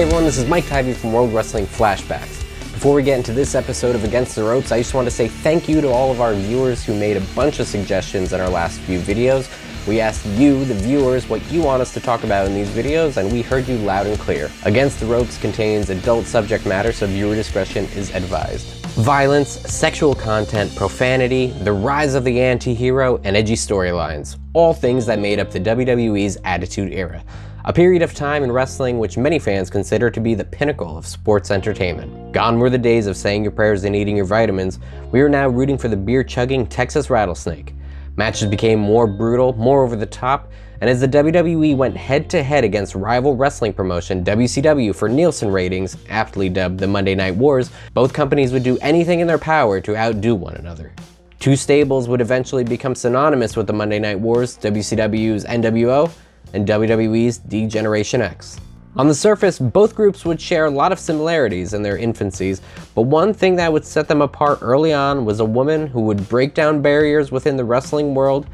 Hey everyone, this is Tivey from World Wrestling Flashbacks. Before we get into this episode of Against the Ropes, I just want to say thank you to all of our viewers who made a bunch of suggestions in our last few videos. We asked you, the viewers, what you want us to talk about in these videos, and we heard you loud and clear. Against the Ropes contains adult subject matter, so viewer discretion is advised. Violence, sexual content, profanity, the rise of the anti-hero, and edgy storylines. All things that made up the WWE's Attitude Era. A period of time in wrestling which many fans consider to be the pinnacle of sports entertainment. Gone were the days of saying your prayers and eating your vitamins. We are now rooting for the beer-chugging Texas Rattlesnake. Matches became more brutal, more over the top, and as the WWE went head-to-head against rival wrestling promotion WCW for Nielsen ratings, aptly dubbed the Monday Night Wars, both companies would do anything in their power to outdo one another. Two stables would eventually become synonymous with the Monday Night Wars, WCW's NWO, and WWE's D-Generation X. On the surface, both groups would share a lot of similarities in their infancies, but one thing that would set them apart early on was a woman who would break down barriers within the wrestling world,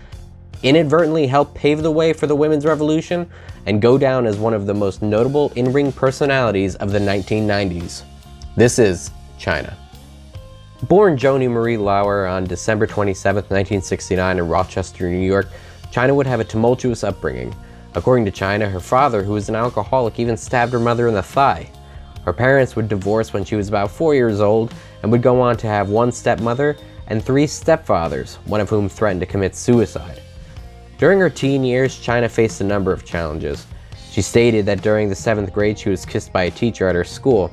inadvertently help pave the way for the women's revolution, and go down as one of the most notable in-ring personalities of the 1990s. This is Chyna. Born Joni Marie Lauer on December 27, 1969 in Rochester, New York, Chyna would have a tumultuous upbringing. According to Chyna, her father, who was an alcoholic, even stabbed her mother in the thigh. Her parents would divorce when she was about 4 years old and would go on to have one stepmother and 3 stepfathers, one of whom threatened to commit suicide. During her teen years, Chyna faced a number of challenges. She stated that during the 7th grade she was kissed by a teacher at her school.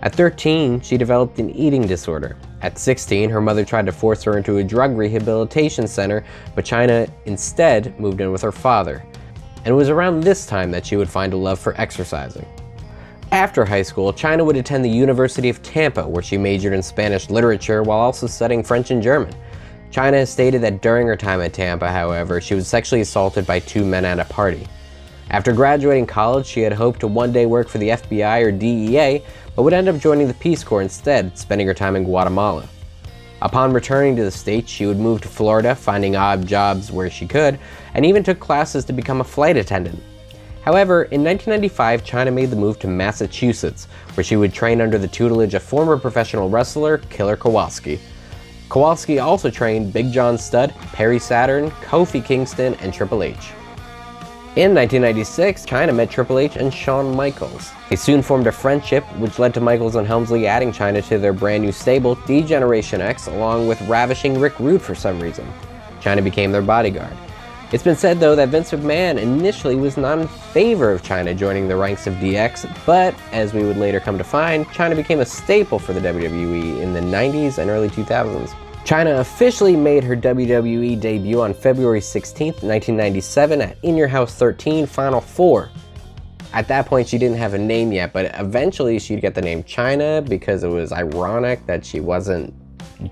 At 13, she developed an eating disorder. At 16, her mother tried to force her into a drug rehabilitation center, but Chyna instead moved in with her father. And it was around this time that she would find a love for exercising. After high school, Chyna would attend the University of Tampa, where she majored in Spanish literature while also studying French and German. Chyna has stated that during her time at Tampa, however, she was sexually assaulted by 2 men at a party. After graduating college, she had hoped to one day work for the FBI or DEA, but would end up joining the Peace Corps instead, spending her time in Guatemala. Upon returning to the States, she would move to Florida, finding odd jobs where she could, and even took classes to become a flight attendant. However, in 1995, Chyna made the move to Massachusetts, where she would train under the tutelage of former professional wrestler Killer Kowalski. Kowalski also trained Big John Studd, Perry Saturn, Kofi Kingston, and Triple H. In 1996, Chyna met Triple H and Shawn Michaels. They soon formed a friendship, which led to Michaels and Helmsley adding Chyna to their brand new stable, D-Generation X, along with ravishing Rick Rude for some reason. Chyna became their bodyguard. It's been said, though, that Vince McMahon initially was not in favor of Chyna joining the ranks of DX, but as we would later come to find, Chyna became a staple for the WWE in the 90s and early 2000s. Chyna officially made her WWE debut on February 16, 1997 at In Your House 13 Final 4. At that point, she didn't have a name yet, but eventually she'd get the name Chyna because it was ironic that she wasn't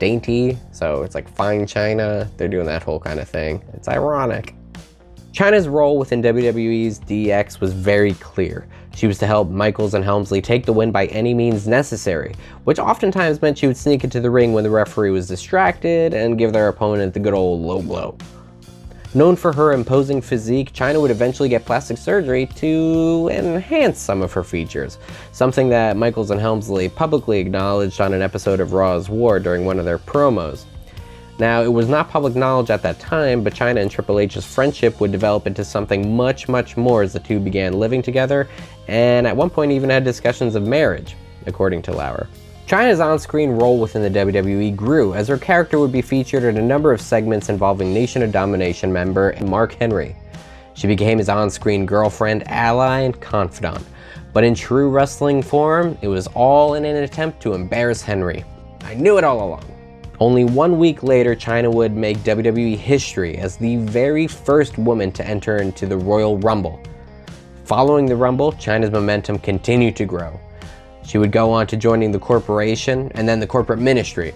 dainty, so it's like Fine Chyna. They're doing that whole kind of thing. It's ironic. Chyna's role within WWE's DX was very clear. She was to help Michaels and Helmsley take the win by any means necessary, which oftentimes meant she would sneak into the ring when the referee was distracted and give their opponent the good old low blow. Known for her imposing physique, Chyna would eventually get plastic surgery to enhance some of her features, something that Michaels and Helmsley publicly acknowledged on an episode of Raw's War during one of their promos. Now, it was not public knowledge at that time, but Chyna and Triple H's friendship would develop into something much more as the two began living together, and at one point even had discussions of marriage, according to Lauer. Chyna's on-screen role within the WWE grew, as her character would be featured in a number of segments involving Nation of Domination member Mark Henry. She became his on-screen girlfriend, ally, and confidant. But in true wrestling form, it was all in an attempt to embarrass Henry. I knew it all along. Only 1 week later, Chyna would make WWE history as the very first woman to enter into the Royal Rumble. Following the Rumble, Chyna's momentum continued to grow. She would go on to joining the corporation and then the corporate ministry.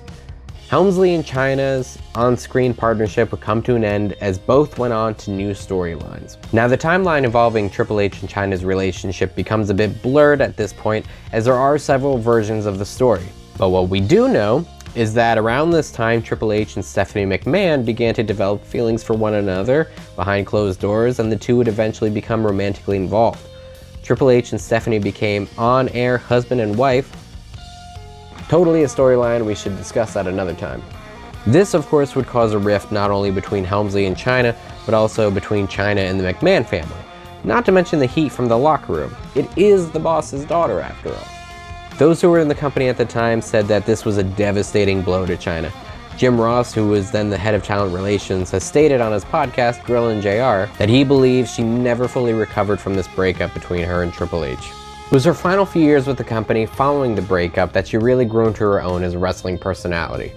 Helmsley and Chyna's on-screen partnership would come to an end as both went on to new storylines. Now, the timeline involving Triple H and Chyna's relationship becomes a bit blurred at this point, as there are several versions of the story. But what we do know is that around this time, Triple H and Stephanie McMahon began to develop feelings for one another behind closed doors, and the two would eventually become romantically involved. Triple H and Stephanie became on-air husband and wife. Totally a storyline, we should discuss that another time. This, of course, would cause a rift not only between Helmsley and Chyna, but also between Chyna and the McMahon family. Not to mention the heat from the locker room. It is the boss's daughter, after all. Those who were in the company at the time said that this was a devastating blow to Chyna. Jim Ross, who was then the head of talent relations, has stated on his podcast, Grillin' JR, that he believes she never fully recovered from this breakup between her and Triple H. It was her final few years with the company following the breakup that she really grew into her own as a wrestling personality.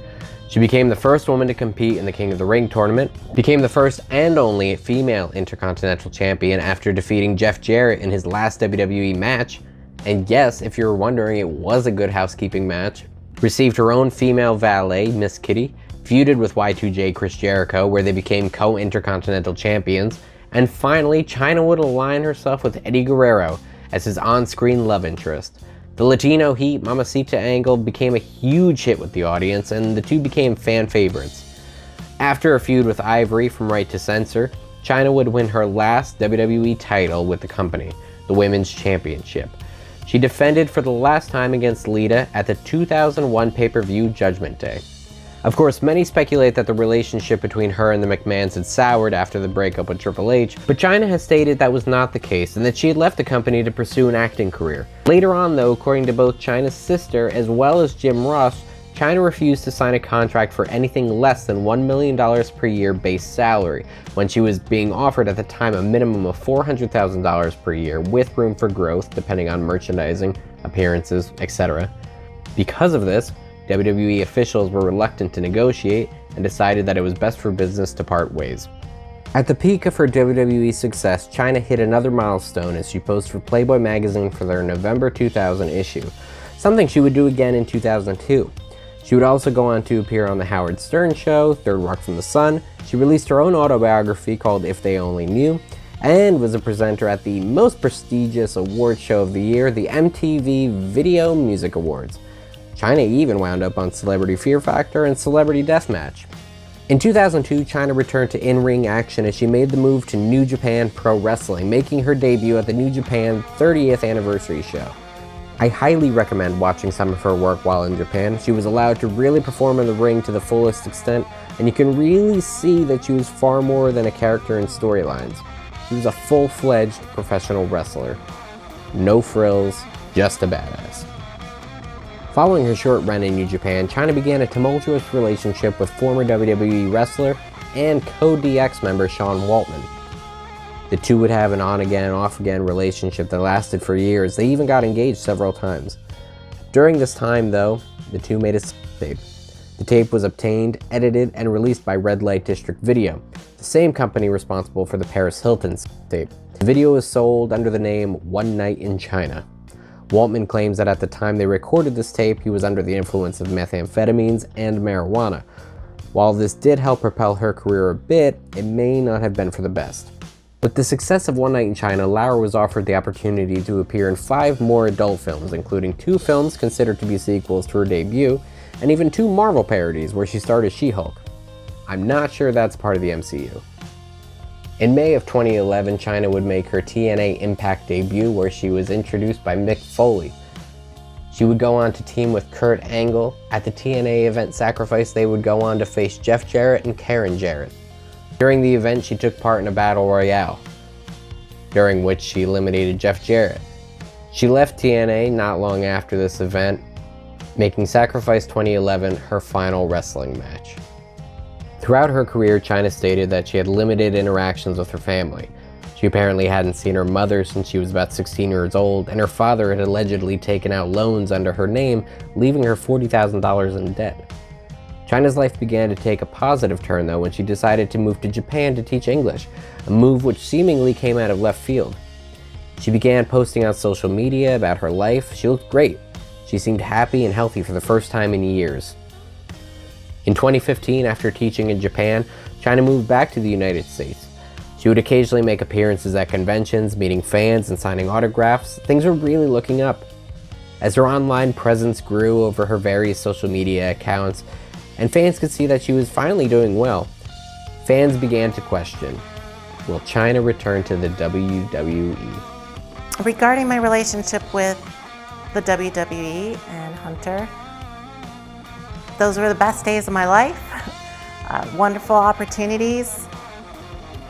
She became the first woman to compete in the King of the Ring tournament, became the first and only female Intercontinental Champion after defeating Jeff Jarrett in his last WWE match, and yes, if you're wondering, it was a Good Housekeeping match. Received her own female valet, Miss Kitty, feuded with Y2J Chris Jericho, where they became co-Intercontinental Champions, and finally, Chyna would align herself with Eddie Guerrero as his on-screen love interest. The Latino Heat Mamacita angle became a huge hit with the audience, and the two became fan favorites. After a feud with Ivory from Right to Censor, Chyna would win her last WWE title with the company, the Women's Championship. She defended for the last time against Lita at the 2001 pay-per-view Judgment Day. Of course, many speculate that the relationship between her and the McMahons had soured after the breakup with Triple H, but Chyna has stated that was not the case and that she had left the company to pursue an acting career. Later on though, according to both Chyna's sister as well as Jim Ross, Chyna refused to sign a contract for anything less than $1 million per year base salary, when she was being offered at the time a minimum of $400,000 per year with room for growth depending on merchandising, appearances, etc. Because of this, WWE officials were reluctant to negotiate and decided that it was best for business to part ways. At the peak of her WWE success, Chyna hit another milestone as she posed for Playboy magazine for their November 2000 issue, something she would do again in 2002. She would also go on to appear on The Howard Stern Show, Third Rock from the Sun. She released her own autobiography called If They Only Knew, and was a presenter at the most prestigious award show of the year, the MTV Video Music Awards. Chyna even wound up on Celebrity Fear Factor and Celebrity Deathmatch. In 2002, Chyna returned to in-ring action as she made the move to New Japan Pro Wrestling, making her debut at the New Japan 30th anniversary show. I highly recommend watching some of her work while in Japan. She was allowed to really perform in the ring to the fullest extent, and you can really see that she was far more than a character in storylines. She was a full-fledged professional wrestler. No frills, just a badass. Following her short run in New Japan, Chyna began a tumultuous relationship with former WWE wrestler and co-DX member Sean Waltman. The two would have an on-again, off-again relationship that lasted for years. They even got engaged several times. During this time, though, the two made a tape. The tape was obtained, edited, and released by Red Light District Video, the same company responsible for the Paris Hilton tape. The video was sold under the name One Night in Chyna. Waltman claims that at the time they recorded this tape, he was under the influence of methamphetamines and marijuana. While this did help propel her career a bit, it may not have been for the best. With the success of One Night in Chyna, Lauer was offered the opportunity to appear in 5 more adult films, including 2 films considered to be sequels to her debut, and even 2 Marvel parodies where she starred as She-Hulk. I'm not sure that's part of the MCU. In May of 2011, Chyna would make her TNA Impact debut where she was introduced by Mick Foley. She would go on to team with Kurt Angle. At the TNA event Sacrifice, they would go on to face Jeff Jarrett and Karen Jarrett. During the event, she took part in a battle royale, during which she eliminated Jeff Jarrett. She left TNA not long after this event, making Sacrifice 2011 her final wrestling match. Throughout her career, Chyna stated that she had limited interactions with her family. She apparently hadn't seen her mother since she was about 16 years old, and her father had allegedly taken out loans under her name, leaving her $40,000 in debt. Chyna's life began to take a positive turn though when she decided to move to Japan to teach English, a move which seemingly came out of left field. She began posting on social media about her life. She looked great. She seemed happy and healthy for the first time in years. In 2015, after teaching in Japan, Chyna moved back to the United States. She would occasionally make appearances at conventions, meeting fans and signing autographs. Things were really looking up. As her online presence grew over her various social media accounts, and fans could see that she was finally doing well, fans began to question, will Chyna return to the WWE? Regarding my relationship with the WWE and Hunter, those were the best days of my life. Wonderful opportunities,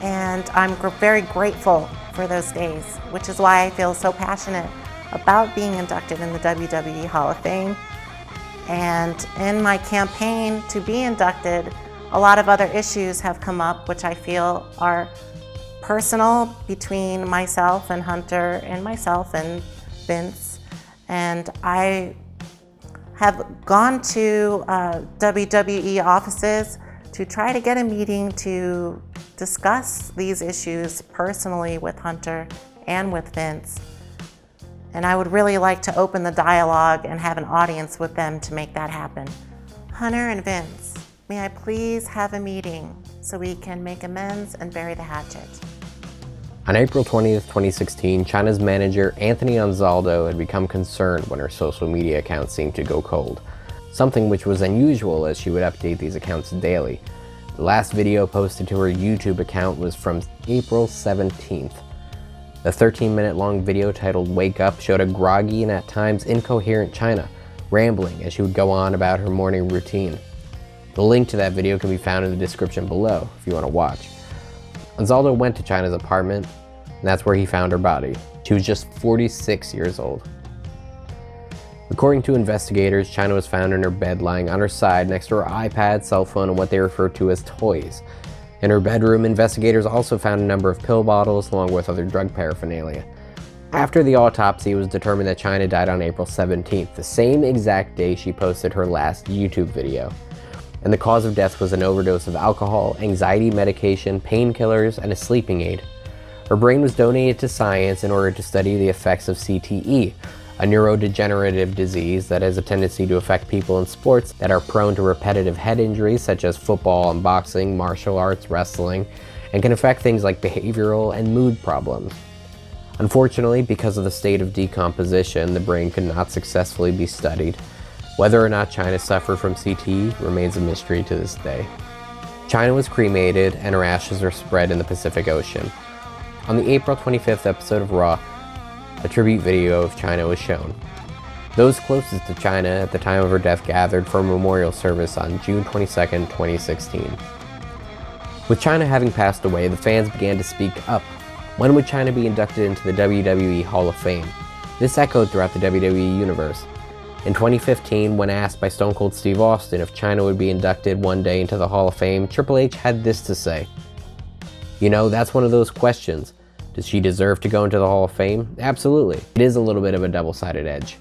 and I'm very grateful for those days, which is why I feel so passionate about being inducted in the WWE Hall of Fame. And in my campaign to be inducted, a lot of other issues have come up which I feel are personal between myself and Hunter and myself and Vince. And I have gone to WWE offices to try to get a meeting to discuss these issues personally with Hunter and with Vince. And I would really like to open the dialogue and have an audience with them to make that happen. Hunter and Vince, may I please have a meeting so we can make amends and bury the hatchet? On April 20th, 2016, Chyna's manager, Anthony Anzaldo, had become concerned when her social media accounts seemed to go cold, something which was unusual as she would update these accounts daily. The last video posted to her YouTube account was from April 17th. The 13-minute long video titled Wake Up showed a groggy and at times incoherent Chyna, rambling as she would go on about her morning routine. The link to that video can be found in the description below if you want to watch. Anzaldo went to Chyna's apartment, and that's where he found her body. She was just 46 years old. According to investigators, Chyna was found in her bed lying on her side next to her iPad, cell phone, and what they refer to as toys. In her bedroom, investigators also found a number of pill bottles along with other drug paraphernalia. After the autopsy, it was determined that Chyna died on April 17th, the same exact day she posted her last YouTube video. And the cause of death was an overdose of alcohol, anxiety medication, painkillers, and a sleeping aid. Her brain was donated to science in order to study the effects of CTE, a neurodegenerative disease that has a tendency to affect people in sports that are prone to repetitive head injuries such as football and boxing, martial arts, wrestling, and can affect things like behavioral and mood problems. Unfortunately, because of the state of decomposition, the brain could not successfully be studied. Whether or not Chyna suffered from CTE remains a mystery to this day. Chyna was cremated and her ashes were spread in the Pacific Ocean. On the April 25th episode of Raw, a tribute video of Chyna was shown. Those closest to Chyna at the time of her death gathered for a memorial service on June 22nd, 2016. With Chyna having passed away, the fans began to speak up. When would Chyna be inducted into the WWE Hall of Fame? This echoed throughout the WWE universe. In 2015, when asked by Stone Cold Steve Austin if Chyna would be inducted one day into the Hall of Fame, Triple H had this to say. You know, that's one of those questions. Does she deserve to go into the Hall of Fame? Absolutely. It is a little bit of a double-sided edge.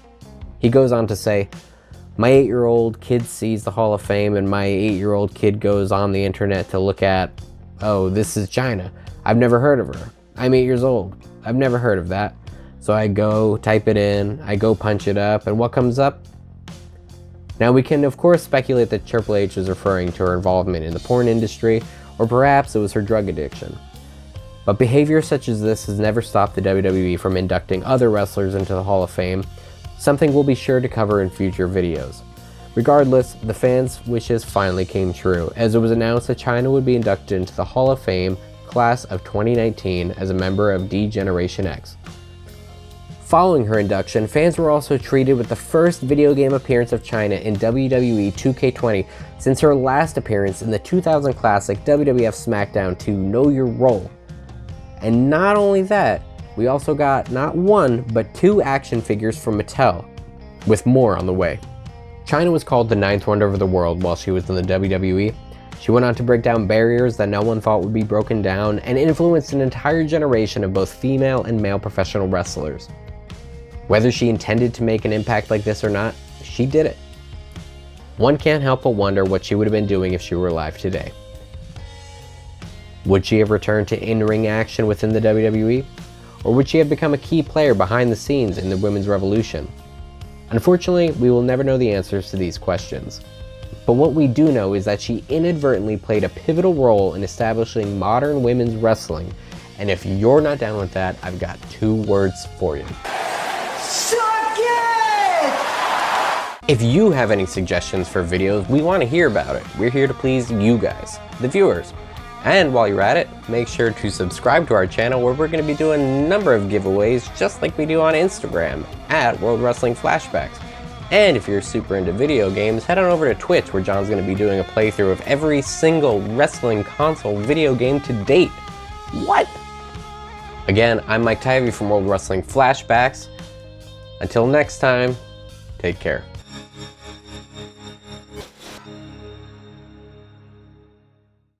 He goes on to say, my 8-year-old kid sees the Hall of Fame and my 8-year-old kid goes on the internet to look at, oh, this is Chyna. I've never heard of her. I'm 8 years old. I've never heard of that. So I go type it in, I go punch it up, and what comes up? Now we can of course speculate that Triple H is referring to her involvement in the porn industry, or perhaps it was her drug addiction. But behavior such as this has never stopped the WWE from inducting other wrestlers into the Hall of Fame, something we'll be sure to cover in future videos. Regardless, the fans' wishes finally came true, as it was announced that Chyna would be inducted into the Hall of Fame class of 2019 as a member of D-Generation X. Following her induction, fans were also treated with the first video game appearance of Chyna in WWE 2K20 since her last appearance in the 2000 classic WWF SmackDown 2 Know Your Role. And not only that, we also got not one, but 2 action figures from Mattel, with more on the way. Chyna was called the 9th wonder of the world while she was in the WWE. She went on to break down barriers that no one thought would be broken down and influenced an entire generation of both female and male professional wrestlers. Whether she intended to make an impact like this or not, she did it. One can't help but wonder what she would have been doing if she were alive today. Would she have returned to in-ring action within the WWE? Or would she have become a key player behind the scenes in the women's revolution? Unfortunately, we will never know the answers to these questions. But what we do know is that she inadvertently played a pivotal role in establishing modern women's wrestling. And if you're not down with that, I've got 2 words for you. Suck it! If you have any suggestions for videos, we want to hear about it. We're here to please you guys, the viewers. And while you're at it, make sure to subscribe to our channel where we're going to be doing a number of giveaways just like we do on Instagram at World Wrestling Flashbacks. And if you're super into video games, head on over to Twitch where John's going to be doing a playthrough of every single wrestling console video game to date. What? Again, I'm Tivey from World Wrestling Flashbacks. Until next time, take care.